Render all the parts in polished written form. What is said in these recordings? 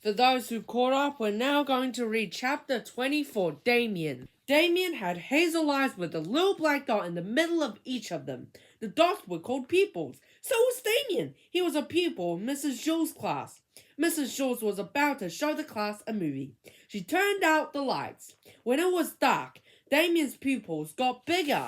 For those who caught up, we're now going to read chapter 20 for Dameon. Dameon had hazel eyes with a little black dot in the middle of each of them. The dots were called pupils. So was Dameon. He was a pupil in Mrs. Jules' class. Mrs. Jules was about to show the class a movie. She turned out the lights. When it was dark, Dameon's pupils got bigger.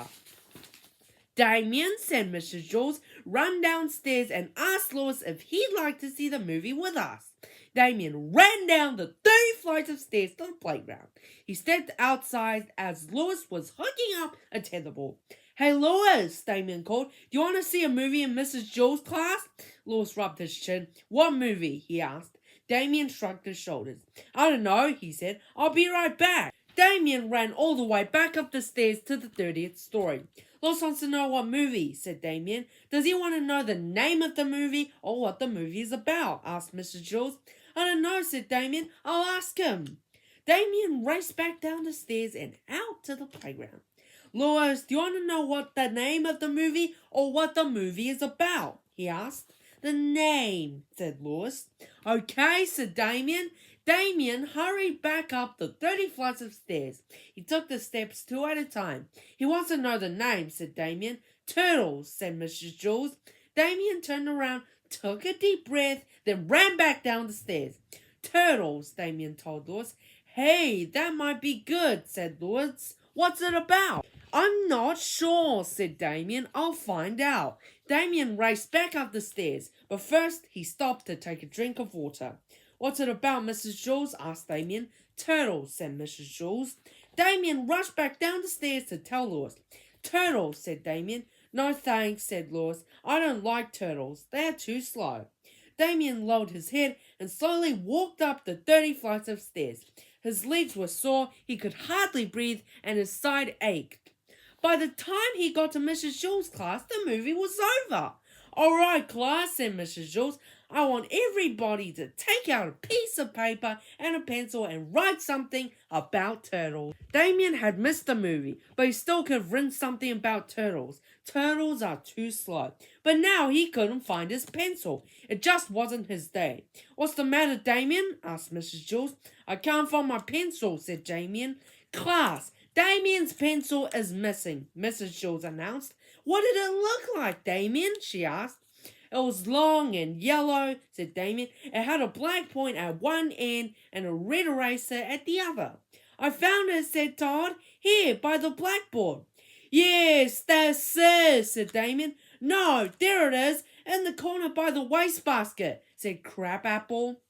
Dameon, said Mrs. Jules, run downstairs and ask Lewis if he'd like to see the movie with us. Dameon ran down the 30 flights of stairs to the playground. He stepped outside as Lewis was hooking up a tetherball. Hey Lewis, Dameon called, do you want to see a movie in Mrs. Jules' class? Lewis rubbed his chin. What movie? He asked. Dameon shrugged his shoulders. I don't know, he said. I'll be right back. Dameon ran all the way back up the stairs to the 30th story. Lewis wants to know what movie, said Dameon. Does he want to know the name of the movie or what the movie is about? Asked Mrs. Jules. I don't know, said Dameon. I'll ask him. Dameon raced back down the stairs and out to the playground. Lewis, do you want to know what the name of the movie or what the movie is about? He asked. The name, said Lewis. Okay, said Dameon. Dameon hurried back up the 30 flights of stairs. He took the steps 2 at a time. He wants to know the name, said Dameon. Turtles, said Mrs. Jules. Dameon turned around, took a deep breath, then ran back down the stairs. Turtles, Dameon told Lewis. Hey, that might be good, said Lewis. What's it about? I'm not sure, said Dameon. I'll find out. Dameon raced back up the stairs, but first he stopped to take a drink of water. What's it about, Mrs. Jules? Asked Dameon. Turtles, said Mrs. Jules. Dameon rushed back down the stairs to tell Lewis. Turtles, said Dameon. No thanks, said Lewis. I don't like turtles. They're too slow. Dameon lowered his head and slowly walked up the 30 flights of stairs. His legs were sore, he could hardly breathe, and his side ached. By the time he got to Mrs. Jules' class, the movie was over. All right, class, said Mrs. Jules. I want everybody to take out a piece of paper and a pencil and write something about turtles. Dameon had missed the movie, but he still could have written something about turtles. Turtles are too slow. But now he couldn't find his pencil. It just wasn't his day. What's the matter, Dameon? Asked Mrs. Jules. I can't find my pencil, said Dameon. Class, Dameon's pencil is missing, Mrs. Jules announced. What did it look like, Dameon? She asked. It was long and yellow, said Dameon. It had a black point at one end and a red eraser at the other. I found it, said Todd. Here, by the blackboard. Yes, that's it, said Dameon. No, there it is, in the corner by the wastebasket, said Crabapple.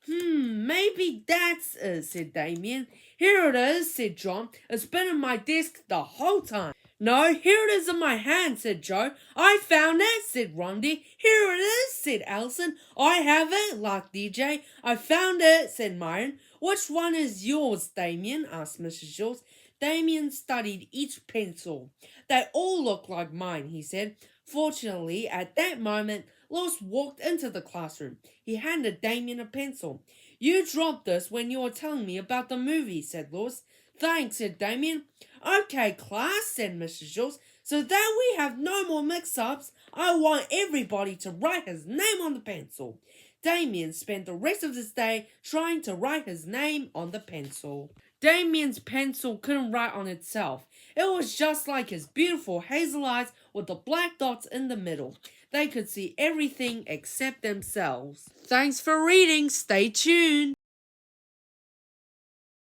Maybe that's it, said Dameon. Here it is, said John. It's been in my desk the whole time. No, here it is in my hand, said Joe. I found it, said Rondi. Here it is, said Alison. I have it, laughed DJ. I found it, said Myron. Which one is yours, Dameon? Asked Mrs. Jules. Dameon studied each pencil. They all look like mine, he said. Fortunately, at that moment, Lewis walked into the classroom. He handed Dameon a pencil. You dropped this when you were telling me about the movie, said Lewis. Thanks, said Dameon. Okay, class, said Mrs. Jules. So that we have no more mix-ups, I want everybody to write his name on the pencil. Dameon spent the rest of his day trying to write his name on the pencil. Dameon's pencil couldn't write on itself. It was just like his beautiful hazel eyes with the black dots in the middle. They could see everything except themselves. Thanks for reading. Stay tuned.